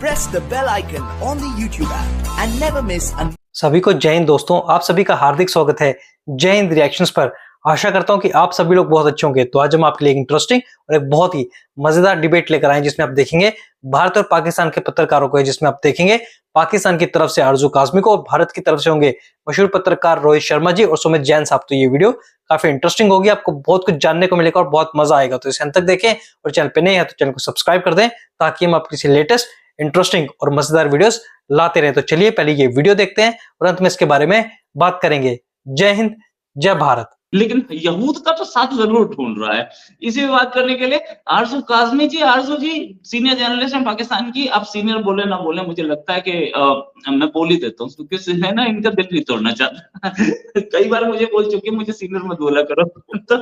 press the bell icon on the YouTube app and never miss an सभी को जय हिंद दोस्तों, आप सभी का हार्दिक स्वागत है जय हिंद रिएक्शंस पर। आशा करता हूं कि आप सभी लोग बहुत अच्छे होंगे। तो आज हम आपके लिए एक इंटरेस्टिंग और एक बहुत ही मजेदार डिबेट लेकर आए जिसमें आप देखेंगे भारत और पाकिस्तान के पत्रकारों को, जिसमें आप देखेंगे पाकिस्तान की तरफ से आरजू काज़मी को और भारत की तरफ से होंगे मशहूर पत्रकार रोहित शर्मा जी और सुमित जैन साहब। तो ये वीडियो काफी इंटरेस्टिंग होगी, आपको बहुत कुछ जानने को मिलेगा और बहुत मजा आएगा। तो इसे अंत तक देखें और चैनल पे नए हैं तो चैनल को सब्सक्राइब कर दें ताकि हम आपकी लेटेस्ट इंटरेस्टिंग और मजेदार वीडियोस लाते रहे। तो चलिए पहले ये वीडियो देखते हैं और अंत में इसके बारे में बात करेंगे। जय हिंद, जय भारत। लेकिन यहूद का तो साथ जरूर ढूंढ रहा है। इसी पे बात करने के लिए आरजू काज़मी जी, आरजू जी सीनियर जर्नलिस्ट हैं पाकिस्तान की। आप सीनियर बोले ना बोले, मुझे लगता है कि मैं बोल ही देता हूँ क्योंकि मैं ना इनका दिल नहीं तोड़ना चाहता। कई बार मुझे बोल चुके मुझे सीनियर मत बोला करो। तो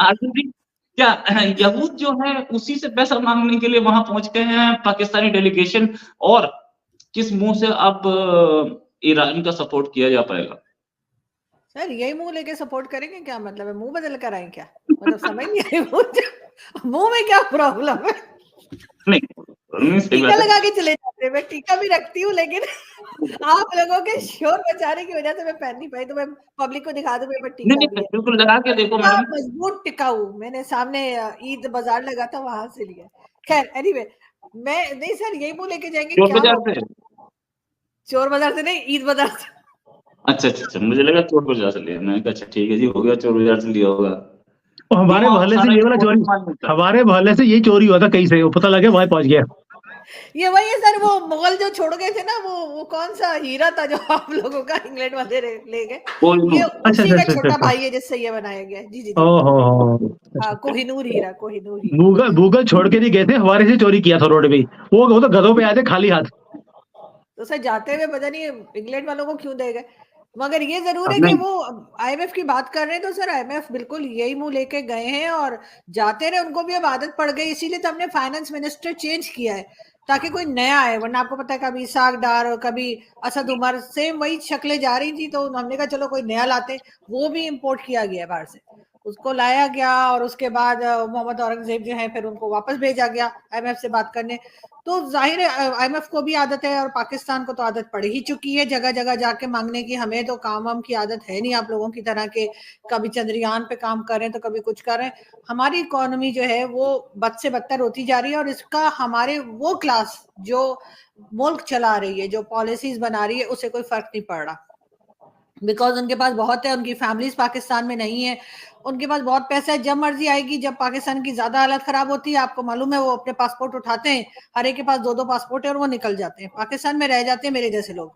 आरजू जी, क्या यहूद जो है उसी से पैसा मांगने के लिए वहां पहुंच गए हैं पाकिस्तानी डेलीगेशन, और किस मुंह से अब ईरान का सपोर्ट किया जा पाएगा? सर यही मुंह लेके सपोर्ट करेंगे? क्या मतलब है, मुंह बदल कर आए क्या? मतलब समझ नहीं आई मुंह में क्या प्रॉब्लम है? नहीं, टीका लगा के चले जाते हैं। मैं टीका भी रखती हूँ लेकिन आप लोगों के शोर मचाने की वजह से मैं पहन नहीं पाई। तो मैं पब्लिक को दिखा दूं मेरे टीका नहीं, बिल्कुल लगा के देखो मैडम, मजबूत टिकाऊ। मैंने सामने ईद बाजार लगा था वहां से लिया। खैर एनीवे, मैं नहीं सर यही मुंह लेके जाएंगे चोर क्या? बाजार से? चोर बाजार से नहीं, ईद बाजार से। अच्छा, मुझे लगा चोर बाजार से लिया। मैंने कहा अच्छा ठीक है जी, हो गया, चोर बाजार से लिया होगा। हमारे मोहल्ले से ये वाला चोरी, हमारे मोहल्ले से ये चोरी हुआ था कहीं से, वो पता लगे वहां पहुंच गया। ये वही है सर, वो मुगल जो छोड़ गए थे ना, वो कौन सा हीरा था जो आप लोगों का इंग्लैंड वाले ले गए? ये उसी का छोटा भाई है जिससे ये बनाया गया। जी कोहिनूर हीरा, कोहिनूर हीरा। गूगल छोड़ के नहीं गए थे, हमारे से चोरी किया था रोड पे। वो तो गधों पे आए थे खाली हाथ। तो सर जाते हुए पता नहीं इंग्लैंड वालों को क्यों दे गए। मगर ये जरूर है कि वो आईएमएफ की बात कर रहे हैं तो सर आईएमएफ बिल्कुल यही मुंह लेके गए हैं और जाते रहे। उनको भी अब आदत पड़ गई, इसीलिए तो हमने फाइनेंस मिनिस्टर चेंज किया है ताकि कोई नया आए। वरना आपको पता है कभी इसाक डार और कभी असद उमर, सेम वही शक्लें जा रही थी। तो हमने कहा चलो कोई नया लाते। वो भी इम्पोर्ट किया गया बाहर से, उसको लाया गया और उसके बाद मोहम्मद औरंगजेब जो है फिर उनको वापस भेजा गया आईएमएफ से बात करने। तो जाहिर है आईएमएफ को भी आदत है और पाकिस्तान को तो आदत पड़ ही चुकी है जगह जगह जाके मांगने की। हमें तो काम वाम की आदत है नहीं आप लोगों की तरह के, कभी चंद्रयान पे काम कर रहे हैं तो कभी कुछ कर रहे हैं। हमारी इकोनॉमी जो है वो बद से बदतर होती जा रही है और इसका हमारे वो क्लास जो मुल्क चला रही है, जो पॉलिसीज बना रही है, उसे कोई फर्क नहीं पड़ रहा। बिकॉज उनके पास बहुत है, उनकी फैमिलीज पाकिस्तान में नहीं है, उनके पास बहुत पैसा है। जब मर्जी आएगी, जब पाकिस्तान की ज्यादा हालत खराब होती है, आपको मालूम है वो अपने पासपोर्ट उठाते हैं, हर एक के पास 2-2 पासपोर्ट है और वो निकल जाते हैं, पाकिस्तान में रह जाते हैं मेरे जैसे लोग।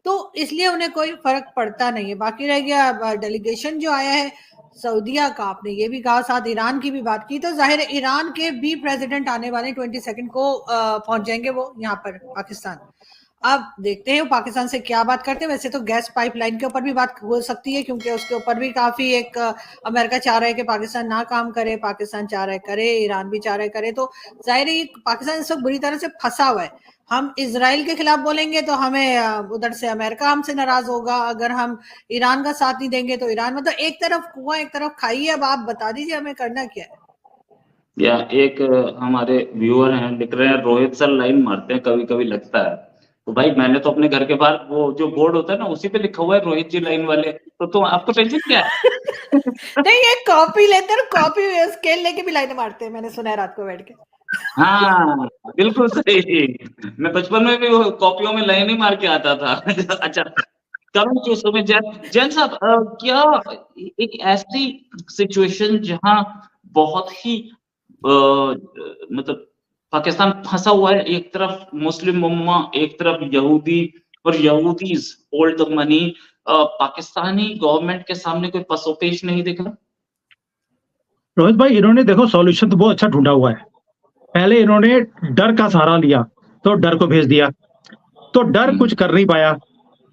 तो इसलिए उन्हें कोई फर्क पड़ता नहीं है। बाकी रह गया डेलीगेशन जो आया है सऊदीया का, आपने ये भी कहा, साथ ईरान की भी बात की। तो जाहिर है ईरान के भी प्रेसिडेंट आने वाले 22 को पहुंच जाएंगे वो यहाँ पर पाकिस्तान। अब देखते हैं वो पाकिस्तान से क्या बात करते हैं। वैसे तो गैस पाइपलाइन के ऊपर भी बात हो सकती है क्योंकि उसके ऊपर भी काफी एक अमेरिका चाह रहा है कि पाकिस्तान ना काम करे, पाकिस्तान चाह रहा है करे, ईरान भी चाह रहा है करे। तो जाहिर है पाकिस्तान इस वक्त बुरी तरह से फंसा हुआ है। हम इजराइल के खिलाफ बोलेंगे तो हमें उधर से अमेरिका हमसे नाराज होगा, अगर हम ईरान का साथ नहीं देंगे तो ईरान। मतलब एक तरफ कुआं एक तरफ खाई। अब आप बता दीजिए हमें करना क्या है। या एक हमारे व्यूअर हैं लिख रहे हैं, रोहित सर लाइन मारते हैं कभी कभी लगता है। तो भाई मैंने तो अपने घर के बाहर वो जो बोर्ड होता है ना उसी पे लिखा हुआ है रोहित जी लाइन वाले। तो आपको टेंशन क्या है? नहीं, एक कॉपी लेते हैं, कॉपी स्केल लेके भी लाइन मारते हैं, मैंने सुना है रात को बैठ के। हाँ बिल्कुल सही। मैं बचपन में भी वो कॉपियों में लाइन ही मार के आता था। अच्छा करो जो समय जैन साहब, क्या एक ऐसी सिचुएशन जहां बहुत ही मतलब पाकिस्तान फंसा हुआ है, एक तरफ मुस्लिम उम्मा, एक तरफ यहूदी और यहूदीज hold the money, Pakistani government के सामने कोई पसोपेश नहीं दिख रहा? रोहित भाई, इन्होंने देखो सॉल्यूशन तो बहुत अच्छा ढूंढा हुआ है। पहले इन्होंने डर का सहारा लिया तो डर को भेज दिया, तो डर कुछ कर नहीं पाया।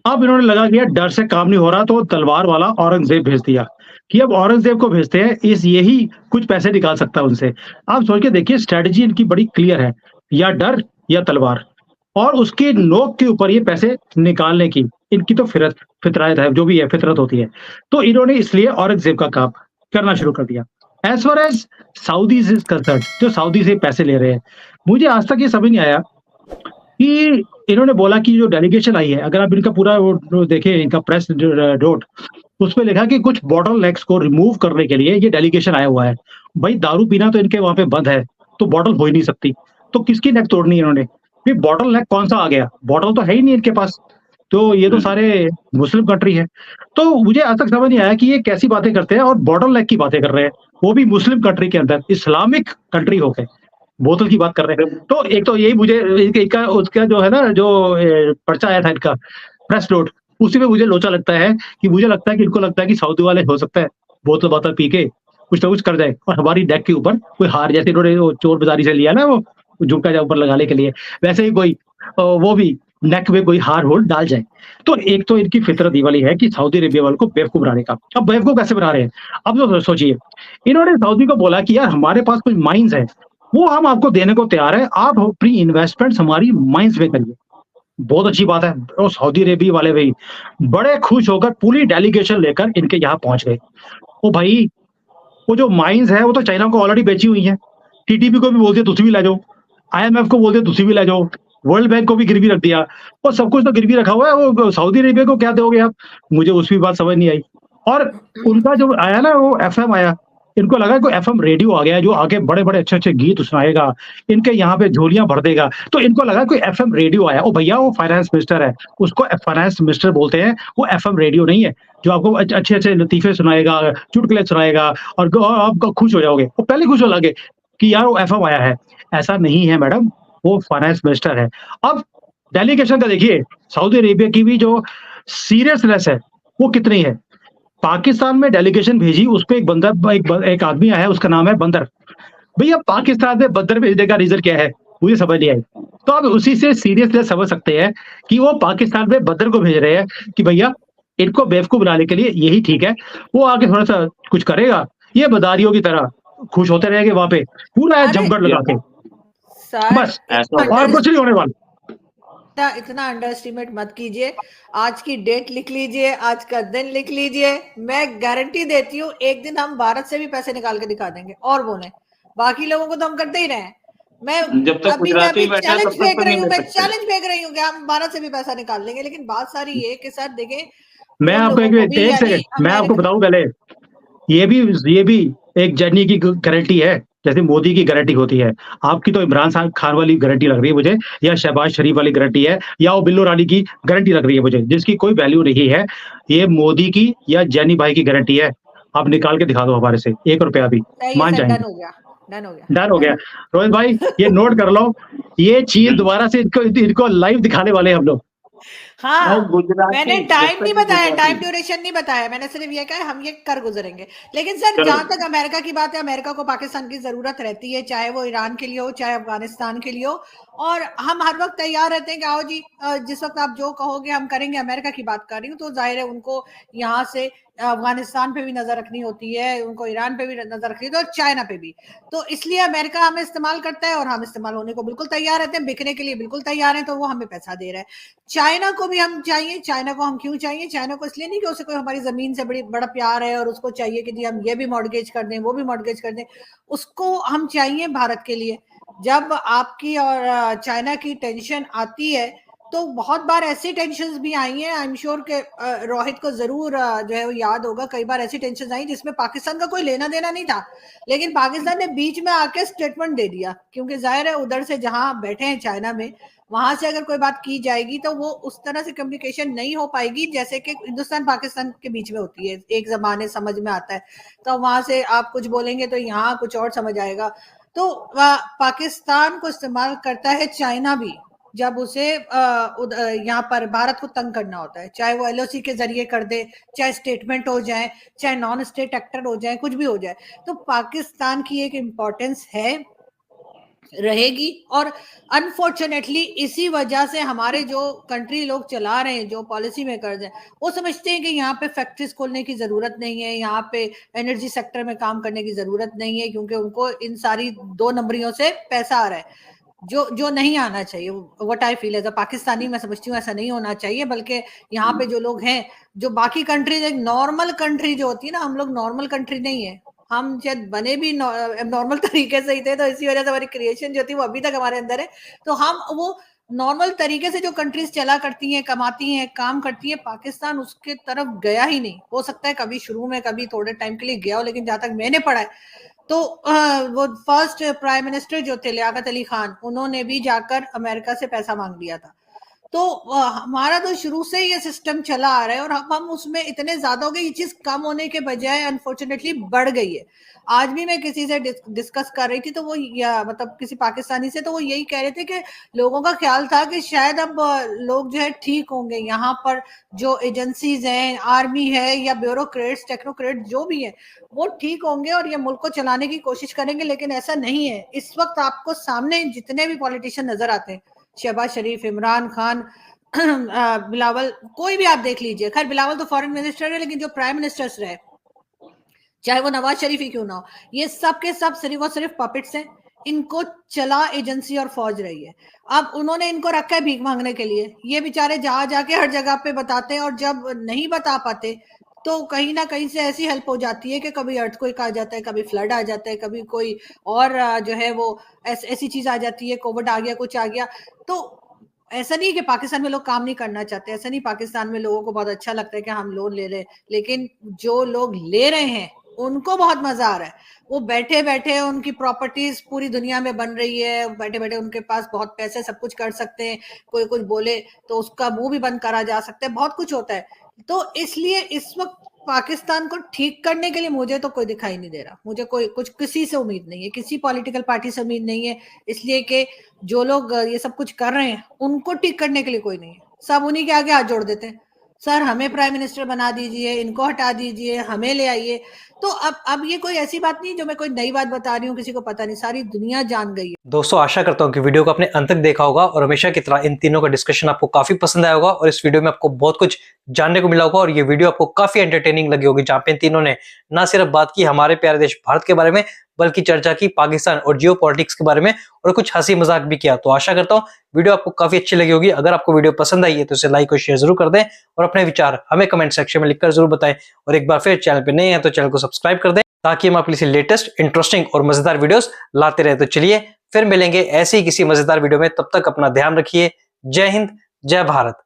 अब इन्होंने लगा दिया डर से काम नहीं हो रहा तो तलवार वाला औरंगजेब भेज दिया कि अब औरंगजेब को भेजते हैं, इस यही कुछ पैसे निकाल सकता है उनसे। आप सोच के देखिए, स्ट्रेटजी इनकी बड़ी क्लियर है, या डर या तलवार, और उसके नोक के ऊपर ये पैसे निकालने की इनकी तो फितरत है, जो भी है फितरत होती है। तो इन्होंने इसलिए औरंगजेब का काम करना शुरू कर दिया। As far as Saudis is concern, जो सऊदी से पैसे ले रहे हैं, मुझे आज तक ये समझ नहीं आया कि इन्होंने बोला कि जो डेलीगेशन आई है, अगर आप इनका पूरा वो देखें, इनका प्रेस नोट, उसमें लिखा कि कुछ बॉटलनेक्स को रिमूव करने के लिए ये डेलीगेशन आया हुआ है। भाई दारू पीना तो इनके वहां पे बंद है, तो बॉटल हो ही नहीं सकती, तो किसकी नेक तोड़नी है इन्होंने? फिर बॉटल नेक कौन सा आ गया? बॉटल तो है ही नहीं इनके पास, तो ये तो सारे मुस्लिम कंट्री है। तो मुझे आज तक समझ नहीं आया कि ये कैसी बातें करते हैं और बॉटल नेक की बातें कर रहे हैं, वो भी मुस्लिम कंट्री के अंदर, इस्लामिक कंट्री होके बोतल की बात कर रहे हैं। तो एक तो यही मुझे इनका उसका जो है ना, जो पर्चा आया था इनका प्रेस नोट, उसी में मुझे लोचा लगता है कि मुझे लगता है कि इनको लगता है कि सऊदी वाले हो सकता है बोतल बोतल पी के कुछ ना कुछ कर जाए और हमारी डेक के ऊपर कोई हार, जैसे इन्होंने वो चोर बाजारी से लिया ना वो झुमका जा ऊपर लगाने के लिए, वैसे ही कोई वो भी नेक में कोई हार होल डाल जाए। तो एक तो इनकी फितरत ये वाली है कि सऊदी अरेबिया वालों को बेवकूफ बनाने का। अब बेवकूफ कैसे बना रहे हैं? अब तो सोचिए, इन्होंने सऊदी को बोला कि यार हमारे पास कुछ माइंस है, वो हम आपको देने को तैयार है, आप अपनी इन्वेस्टमेंट्स हमारी माइंस में करिए। बहुत अच्छी बात है। और सऊदी अरेबिया वाले भाई बड़े खुश होकर पूरी डेलीगेशन लेकर इनके यहाँ पहुंच गए। ओ भाई, वो जो माइंस है वो तो चाइना को ऑलरेडी बेची हुई है, टीटीपी को भी बोल दिया तुसी भी ले जाओ, आईएमएफ को बोल दिया तुसी भी ले जाओ, वर्ल्ड बैंक को भी गिरवी रख दिया, वो सब कुछ तो गिरवी रखा हुआ है। वो सऊदी अरेबिया को क्या दोगे आप? मुझे उसकी बात समझ नहीं आई। और उनका जो आया ना वो एफएम आया, इनको लगा कोई एफएम रेडियो आ गया जो आगे बड़े बड़े अच्छे अच्छे गीत सुनाएगा, इनके यहाँ पे झोलियां भर देगा, तो इनको लगा कोई एफएम रेडियो आया। ओ भैया, वो फाइनेंस मिनिस्टर है, उसको फाइनेंस मिनिस्टर बोलते हैं, वो एफएम रेडियो नहीं है जो आपको अच्छे अच्छे लतीफे सुनाएगा, चुटकुले सुनाएगा और आप खुश हो जाओगे। वो पहले खुश हो लगे कि यार वो एफएम आया है। ऐसा नहीं है मैडम, वो फाइनेंस मिनिस्टर है। अब डेलीगेशन का देखिए, सऊदी अरेबिया की भी जो सीरियसनेस है वो कितनी है। पाकिस्तान में डेलीगेशन भेजी, उस पे एक बंदा एक आदमी आया है, उसका नाम है बंदर। भैया पाकिस्तान में बंदर भेजने का रीजन क्या है, मुझे समझ नहीं आई। तो आप उसी से सीरियसनेस समझ सकते हैं कि वो पाकिस्तान में बंदर को भेज रहे हैं कि भैया इनको बेवकूफ बनाने के लिए यही ठीक है, वो आगे थोड़ा सा कुछ करेगा, ये बदारियों की तरह खुश होते रहेंगे वहां पे पूरा जमगढ़ लगा के, बस और कुछ नहीं होने वाला। इतना अंडर एस्टिमेट मत कीजिए। आज की डेट लिख लीजिए, आज का दिन लिख लीजिए, मैं गारंटी देती हूँ एक दिन हम भारत से भी पैसे निकाल के दिखा देंगे और बोले, बाकी लोगों को तो हम करते ही रहे। मैं जब तक अभी चैलेंज फेंक रही हूँ, मैं चैलेंज फेंक रही हूँ कि हम भारत से भी पैसा निकाल लेंगे। लेकिन बात सारी ये कि सर देखें, मैं आपको एक सेकंड मैं आपको बताऊं पहले, ये भी एक जर्नी की गारंटी है, जैसे मोदी की गारंटी होती है। आपकी तो इमरान खान वाली गारंटी लग रही है मुझे, या शहबाज शरीफ वाली गारंटी है, या वो बिल्लो रानी की गारंटी लग रही है मुझे, जिसकी कोई वैल्यू नहीं है। ये मोदी की या जैनी भाई की गारंटी है। आप निकाल के दिखा दो हमारे से 1 रुपया भी, मान जाएंगे। डन हो गया रोहित भाई, ये नोट कर लो, ये चीज दोबारा से इनको लाइव दिखाने वाले हम लोग। हाँ, मैंने टाइम नहीं बताया, टाइम ड्यूरेशन नहीं बताया, मैंने सिर्फ ये कहा हम ये कर गुजरेंगे। लेकिन सर जहां तक अमेरिका की बात है, अमेरिका को पाकिस्तान की जरूरत रहती है, चाहे वो ईरान के लिए हो, चाहे अफगानिस्तान के लिए हो, और हम हर वक्त तैयार रहते हैं कि आओ जी, जिस वक्त आप जो कहोगे हम करेंगे। अमेरिका की बात कर रही हूँ, तो जाहिर है उनको यहाँ से अफगानिस्तान पे भी नजर रखनी होती है, उनको ईरान पे भी नजर रखनी होती है, और चाइना पे भी। तो इसलिए अमेरिका हमें इस्तेमाल करता है और हम इस्तेमाल होने को बिल्कुल तैयार रहते हैं, बिकने के लिए बिल्कुल तैयार हैं, तो वो हमें पैसा दे रहा है। चाइना को भी हम चाहिए। चाइना को हम क्यों चाहिए? चाइना को इसलिए नहीं कि उसे कोई हमारी जमीन से बड़ा प्यार है और उसको चाहिए कि जी हम ये भी मॉर्गेज कर दें, वो भी मॉर्गेज कर दें। उसको हम चाहिए भारत के लिए। जब आपकी और चाइना की टेंशन आती है, तो बहुत बार ऐसी टेंशन्स भी आई हैं, आई एम श्योर के रोहित को जरूर जो है वो याद होगा, कई बार ऐसी टेंशन्स आई जिसमें पाकिस्तान का कोई लेना देना नहीं था, लेकिन पाकिस्तान ने बीच में आके स्टेटमेंट दे दिया, क्योंकि जाहिर है उधर से जहां बैठे हैं चाइना में, वहां से अगर कोई बात की जाएगी तो वो उस तरह से कम्युनिकेशन नहीं हो पाएगी जैसे कि हिंदुस्तान पाकिस्तान के बीच में होती है। एक जमाने समझ में आता है, तो वहां से आप कुछ बोलेंगे तो यहाँ कुछ और समझ आएगा। तो पाकिस्तान को इस्तेमाल करता है चाइना भी, जब उसे यहाँ पर भारत को तंग करना होता है, चाहे वो एलओसी के जरिए कर दे, चाहे स्टेटमेंट हो जाए, चाहे नॉन स्टेट एक्टर हो जाए, कुछ भी हो जाए। तो पाकिस्तान की एक इम्पोर्टेंस है, रहेगी, और अनफॉर्चुनेटली इसी वजह से हमारे जो कंट्री लोग चला रहे हैं, जो पॉलिसी मेकर्स हैं, वो समझते हैं कि यहाँ पे फैक्ट्रीज खोलने की जरूरत नहीं है, यहाँ पे एनर्जी सेक्टर में काम करने की जरूरत नहीं है, क्योंकि उनको इन सारी 2 नंबरियों से पैसा आ रहा है, जो नहीं आना चाहिए। What I feel as a Pakistani, मैं समझती हूँ ऐसा नहीं होना चाहिए, बल्कि यहाँ पे जो लोग हैं, जो बाकी कंट्रीज, एक नॉर्मल कंट्री जो होती है ना, हम लोग नॉर्मल कंट्री नहीं है, हम शायद बने भी नॉर्मल तरीके से ही थे, तो इसी वजह से हमारी क्रिएशन जो थी वो अभी तक हमारे अंदर है। तो हम वो नॉर्मल तरीके से जो कंट्रीज चला करती हैं, कमाती हैं, काम करती हैं, पाकिस्तान उसके तरफ गया ही नहीं। हो सकता है कभी शुरू में कभी थोड़े टाइम के लिए गया हो, लेकिन जहां तक मैंने पढ़ा है तो वो फर्स्ट प्राइम मिनिस्टर जो थे लियाकत अली खान, उन्होंने भी जाकर अमेरिका से पैसा मांग लिया था। तो हमारा तो शुरू से ये सिस्टम चला आ रहा है और हम उसमें इतने ज्यादा हो गए, ये चीज कम होने के बजाय अनफॉर्चुनेटली बढ़ गई है। आज भी मैं किसी से डिस्कस कर रही थी तो वो मतलब किसी पाकिस्तानी से, तो वो यही कह रहे थे कि लोगों का ख्याल था कि शायद अब लोग जो है ठीक होंगे, यहाँ पर जो एजेंसीज हैं, आर्मी है या ब्यूरोक्रेट्स, टेक्नोक्रेट जो भी है, वो ठीक होंगे और ये मुल्क को चलाने की कोशिश करेंगे। लेकिन ऐसा नहीं है। इस वक्त आपको सामने जितने भी पॉलिटिशियन नजर आते हैं, शहबाज शरीफ, इमरान खान, बिलावल, कोई भी आप देख लीजिए, खैर बिलावल तो फॉरेन मिनिस्टर है, लेकिन जो प्राइम मिनिस्टर्स रहे, चाहे वो नवाज शरीफ ही क्यों ना हो, ये सब के सब सिर्फ और सिर्फ पपेट्स हैं। इनको चला एजेंसी और फौज रही है। अब उन्होंने इनको रखा है भीख मांगने के लिए। ये बेचारे जहां जाके हर जगह पे बताते हैं, और जब नहीं बता पाते तो कहीं ना कहीं से ऐसी हेल्प हो जाती है कि कभी अर्थक्वेक आ जाता है, कभी फ्लड आ जाता है, कभी कोई और जो है वो ऐसी चीज आ जाती है, कोविड आ गया, कुछ आ गया। तो ऐसा नहीं कि पाकिस्तान में लोग काम नहीं करना चाहते, ऐसा नहीं, पाकिस्तान में लोगों को बहुत अच्छा लगता है कि हम लोन ले रहे हैं, लेकिन जो लोग ले रहे हैं उनको बहुत मजा आ रहा है। वो बैठे बैठे उनकी प्रॉपर्टीज पूरी दुनिया में बन रही है, बैठे बैठे उनके पास बहुत पैसे, सब कुछ कर सकते हैं, कोई कुछ बोले तो उसका मुंह भी बंद करा जा सकता है, बहुत कुछ होता है। तो इसलिए इस वक्त पाकिस्तान को ठीक करने के लिए मुझे तो कोई दिखाई नहीं दे रहा। मुझे कोई कुछ किसी से उम्मीद नहीं है, किसी पॉलिटिकल पार्टी से उम्मीद नहीं है, इसलिए कि जो लोग ये सब कुछ कर रहे हैं उनको ठीक करने के लिए कोई नहीं है। सब उन्हीं के आगे हाथ जोड़ देते हैं, सर हमें प्राइम मिनिस्टर बना दीजिए, इनको हटा दीजिए, हमें ले आइए। तो अब ये कोई ऐसी बात नहीं जो मैं कोई नई बात बता रही हूँ, किसी को पता नहीं, सारी दुनिया जान गई है। दोस्तों आशा करता हूं कि वीडियो को आपने अंत तक देखा होगा और हमेशा की तरह इन तीनों का डिस्कशन आपको काफी पसंद आया होगा और इस वीडियो में आपको बहुत कुछ जानने को मिला होगा और ये वीडियो आपको काफी एंटरटेनिंग लगी होगी, जहां पे इन तीनों ने ना सिर्फ बात की हमारे प्यारे देश भारत के बारे में, बल्कि चर्चा की पाकिस्तान और जियो पॉलिटिक्स के बारे में और कुछ हंसी मजाक भी किया। तो आशा करता हूं वीडियो आपको काफी अच्छी लगी होगी। अगर आपको वीडियो पसंद आई है तो इसे लाइक और शेयर जरूर कर दें और अपने विचार हमें कमेंट सेक्शन में लिखकर जरूर बताएं। और एक बार फिर चैनल पे नए हैं तो चैनल को सब्सक्राइब कर दें ताकि हम आपके लिए लेटेस्ट, इंटरेस्टिंग और मजेदार वीडियोस लाते रहे। तो चलिए फिर मिलेंगे ऐसे ही किसी मजेदार वीडियो में, तब तक अपना ध्यान रखिए। जय हिंद, जय भारत।